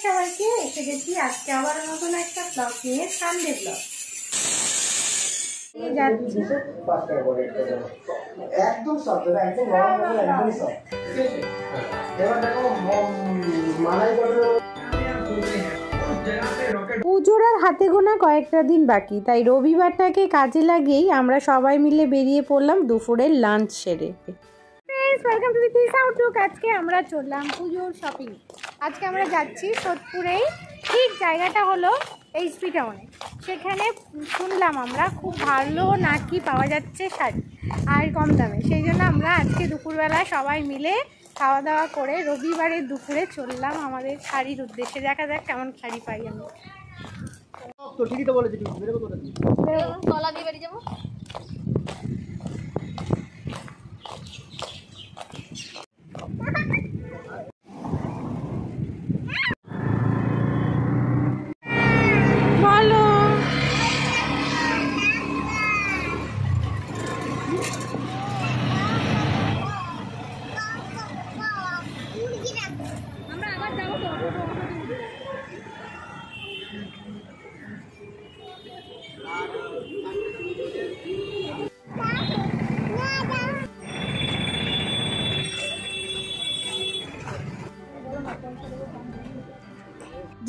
সবাইকে এসে গেছি আজকে আবার নতুন একটা ব্লগ নিয়ে, সানডে ব্লগ। যাচ্ছি পুজোর আর হাতে গোনা কয়েকটা দিন বাকি, তাই রবিবারটাকে কাজে লাগিয়েই আমরা সবাই মিলে বেরিয়ে পড়লাম দুপুরের লাঞ্চ সেরে। Welcome to this Outlook. আজকে আমরা চললাম পুজোর শপিং। আজকে আমরা যাচ্ছি সোদপুরেই, ঠিক জায়গাটা হলো এইচপি টাউনে। সেখানে শুনলাম আমরা খুব ভালো নাকি পাওয়া যাচ্ছে শাড়ি আর কম দামে, সেই জন্য আমরা আজকে দুপুরবেলা সবাই মিলে খাওয়া দাওয়া করে রবিবারের দুপুরে চললাম আমাদের শাড়ির উদ্দেশ্যে। দেখা যাক কেমন শাড়ি পাই আমি। তো ঠিকই তো বলেছি, তলা দিয়ে বেরিয়ে যাবো।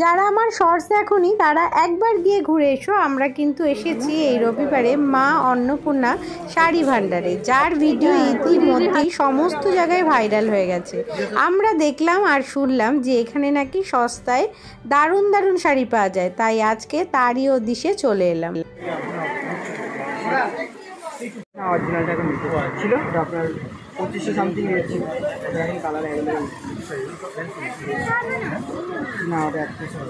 যারা আমার শর্টস দেখোনি তারা একবার গিয়ে ঘুরে এসো। আমরা কিন্তু এসেছি এই রবিবারে মা অন্নপূর্ণা শাড়ি ভাণ্ডারে, যার ভিডিও ইতিমধ্যেই সমস্ত জায়গায় ভাইরাল হয়ে গেছে। আমরা দেখলাম আর শুনলাম যে এখানে নাকি সস্তায় দারুণ দারুণ শাড়ি পাওয়া যায়, তাই আজকে তারই উদ্দেশ্যে চলে এলাম। অরিজিনালটা এখন ছিল আপনার 2500 সামথিং ছিল, এখন কালার অ্যাভেলেবল না, ওটা 100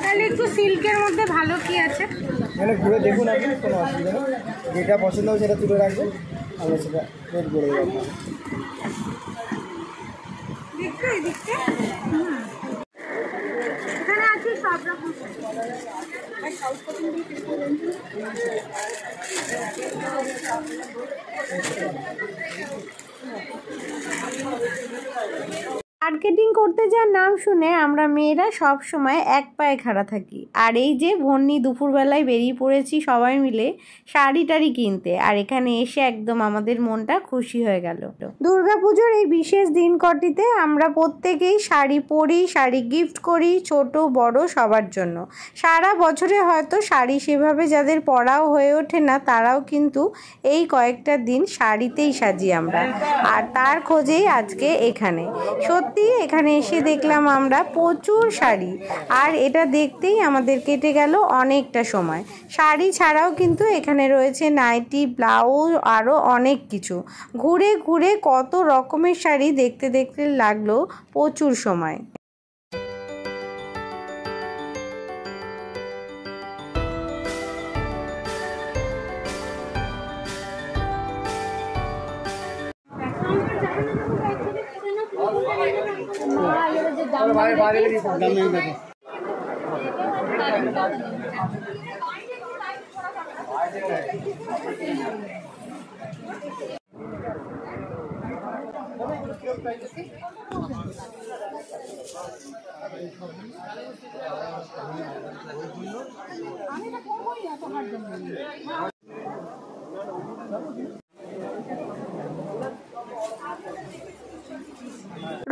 তাহলে একটু সিল্কের মধ্যে ভালো কি আছে মানে ঘুরে দেখুন, আপনি কোনো অসুবিধা নেই, যেটা পছন্দ হবে সেটা তুলে রাখবেন, আমরা সেটা রেট করে দেবো। দেখতে দেখতে এখানে আছে সব রকম। মার্কেটিং করতে যাওয়ার নাম শুনে আমরা মেয়েরা সব সময় এক পায়ে খাড়া থাকি। আর এই যে ভন্নি দুপুরবেলায় বেরিয়ে পড়েছি সবাই মিলে শাড়ি টাড়ি কিনতে, আর এখানে এসে একদম আমাদের মনটা খুশি হয়ে গেল। দুর্গাপুজোর এই বিশেষ দিন কটিতে আমরা প্রত্যেকেই শাড়ি পরি, শাড়ি গিফট করি, ছোট বড় সবার জন্য। সারা বছরে হয়তো শাড়ি সেভাবে যাদের পরাও হয়ে ওঠে না, তারাও কিন্তু এই কয়েকটা দিন শাড়িতেই সাজি আমরা, আর তার খোঁজেই আজকে এখানে। সত্যি এখানে এসে দেখলাম আমরা প্রচুর শাড়ি, আর এটা দেখতেই আমাদের কেটে গেল অনেকটা সময়। শাড়ি ছাড়াও কিন্তু এখানে রয়েছে নাইটি, ব্লাউজ, আরও অনেক কিছু। ঘুরে ঘুরে কত রকমের শাড়ি দেখতে দেখতে লাগলো প্রচুর সময়।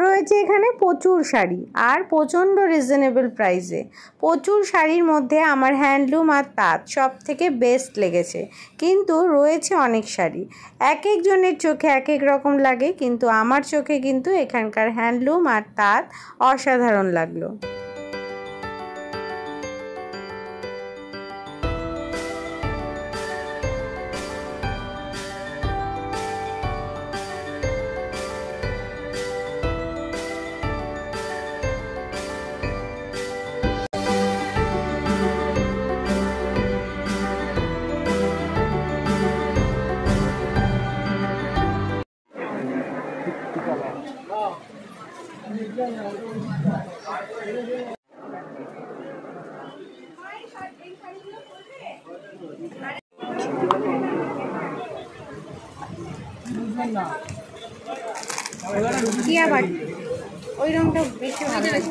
রয়েছে এখানে প্রচুর শাড়ি আর প্রচণ্ড রিজনেবল প্রাইসে। প্রচুর শাড়ির মধ্যে আমার হ্যান্ডলুম আর তাঁত সব থেকে বেস্ট লেগেছে, কিন্তু রয়েছে অনেক শাড়ি এক একজনের চোখে এক এক রকম লাগে, কিন্তু আমার চোখে কিন্তু এখানকার হ্যান্ডলুম আর তাঁত অসাধারণ লাগলো। টিয়া বাট ওই রংটা বেশি ভালো লাগে।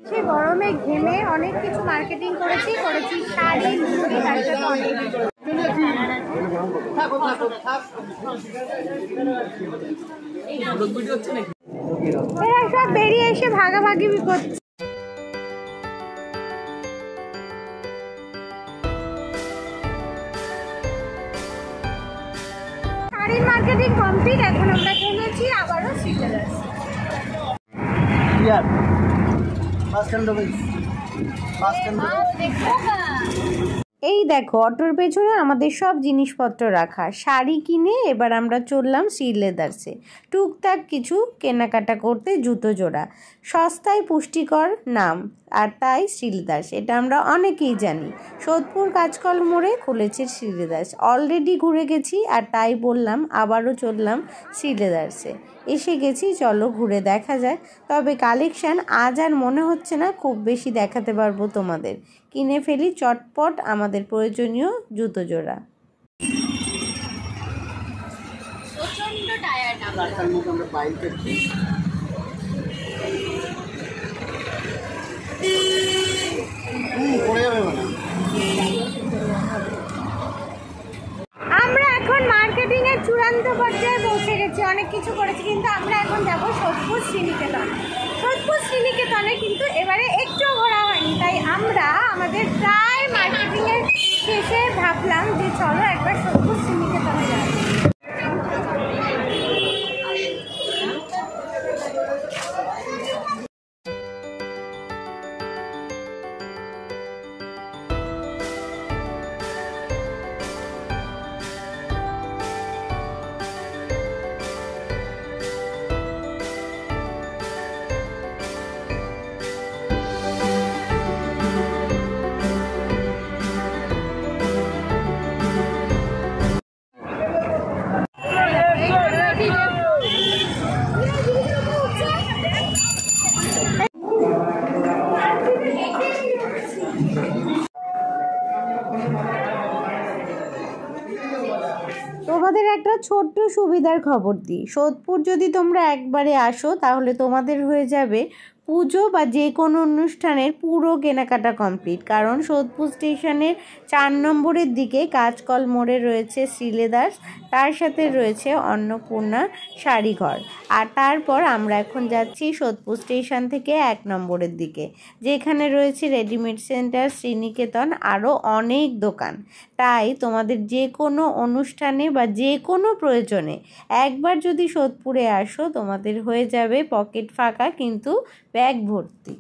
সে গরমে ঘেমে অনেক কিছু মার্কেটিং করেছি শাড়ি চুড়ি, তার সাথে অনেক এরা সব বেরিয়ে এসে ভাগাভাগি করছে। শাড়ির মার্কেটিং কমপ্লিট, এখন আমরা কিনেছি আবারও সিটে যাচ্ছি। এই দেখো অটোর পেছনে আমাদের সব জিনিসপত্র রাখা। শাড়ি কিনে এবার আমরা চললাম শ্রীলেদার্সে টুকটাক কিছু কেনাকাটা করতে। জুতো জোড়া, সস্তায় পুষ্টিকর নাম, আর তাই শ্রীলেদার্স, এটা আমরা অনেকেই জানি। সোদপুর কাঁচকল মোড়ে খুলেছে শ্রীলেদার্স। অলরেডি ঘুরে গেছি আর তাই বললাম আবারও চললাম শ্রীলেদার্সে। এসে গেছি, চলো ঘুরে দেখা যায়। তবে কালেকশান আজ আর মনে হচ্ছে না খুব বেশি দেখাতে পারবো তোমাদের। কিনে ফেলি চটপট আমাদের প্রয়োজনীয় জুতো জোড়া। প্রচন্ড টায়ার্ড আমরা এখন মার্কেটিং এর চূড়ান্ত পর্যায়ে পৌঁছে গেছি। অনেক কিছু করেছি, কিন্তু আমরা এখন যাবো সোদপুর শ্রীনিকেতন। সোদপুর শ্রীনিকেতনে কিন্তু এবারে একটু ঘোরা হয়নি, তাই আমরা আমাদের প্রায় মার্কেটিং এর শেষে ভাবলাম যে চলো একবার সোদপুর শ্রীনিকেতনে যাই। তোমাদের একটা ছোট্ট সুবিধার খবর দিই, সোদপুর যদি তোমরা একবারে আসো তাহলে তোমাদের হয়ে যাবে পুজো বা যে কোনো অনুষ্ঠানের পুরো কেনাকাটা কমপ্লিট। কারণ সোদপুর স্টেশনের 4 নম্বরের দিকে কাঁচকল মোড়ে রয়েছে শ্রীলেদার্স, তার সাথে রয়েছে অন্নপূর্ণা শাড়িঘর। আর তারপর আমরা এখন যাচ্ছি সোদপুর স্টেশন থেকে 1 নম্বরের দিকে, যেখানে রয়েছে রেডিমেড সেন্টার, শ্রীনিকেতন, আরও অনেক দোকান। তাই তোমাদের যে কোনো অনুষ্ঠানে বা যে কোনো প্রয়োজনে একবার যদি সোদপুরে আসো তোমাদের হয়ে যাবে পকেট ফাঁকা কিন্তু ব্যাগ ভর্তি।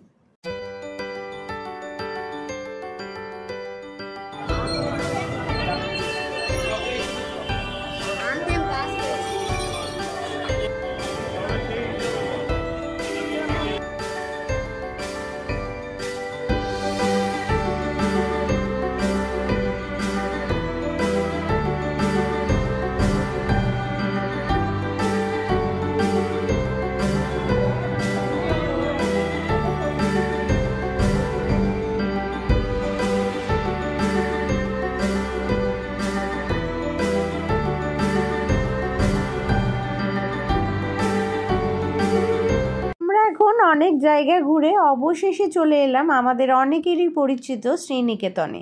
অনেক জায়গা ঘুরে অবশেষে চলে এলাম আমাদের অনেকেরই পরিচিত শ্রীনিকেতনে।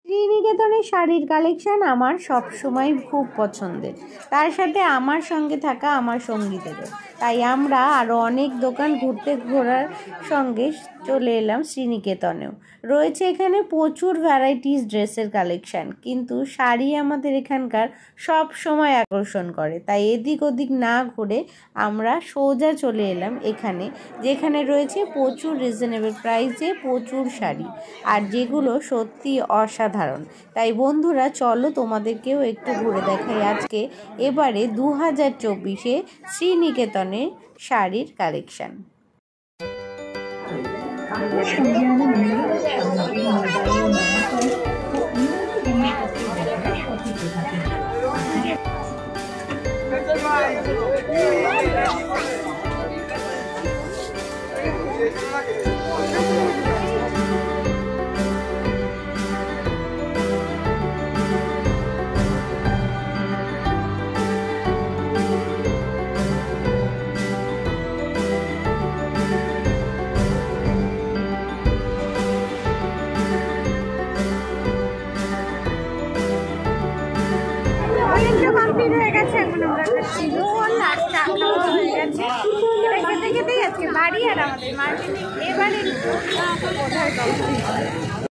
শ্রীনিকেতনের শাড়ির কালেকশন আমার সবসময় খুব পছন্দের, তার সাথে আমার সঙ্গে থাকা আমার সঙ্গীদেরও। তাই আমরা আরও অনেক দোকান ঘোরার সঙ্গে চলে এলাম শ্রীনিকেতনেও। রয়েছে এখানে প্রচুর ভ্যারাইটিস ড্রেসের কালেকশান, কিন্তু শাড়ি আমাদের এখানকার সব সময় আকর্ষণ করে। তাই এদিক ওদিক না ঘুরে আমরা সোজা চলে এলাম এখানে, যেখানে রয়েছে প্রচুর রিজনেবল প্রাইসে প্রচুর শাড়ি, আর যেগুলো সত্যি অসাধারণ। তাই বন্ধুরা চলো তোমাদেরকেও একটু ঘুরে দেখাই আজকে এবারে 2024-এ শ্রীনিকেতনের শাড়ির কালেকশান। অনেকটা কমপ্লিট হয়ে গেছে, এখন আমরা খাচ্ছি রোল আর চা খাওয়া হয়ে গেছে। এটা খেতে খেতেই আজকে বাড়ি আর আমাদের মার্কেটিং এবারে বোধহয় কমপ্লিট।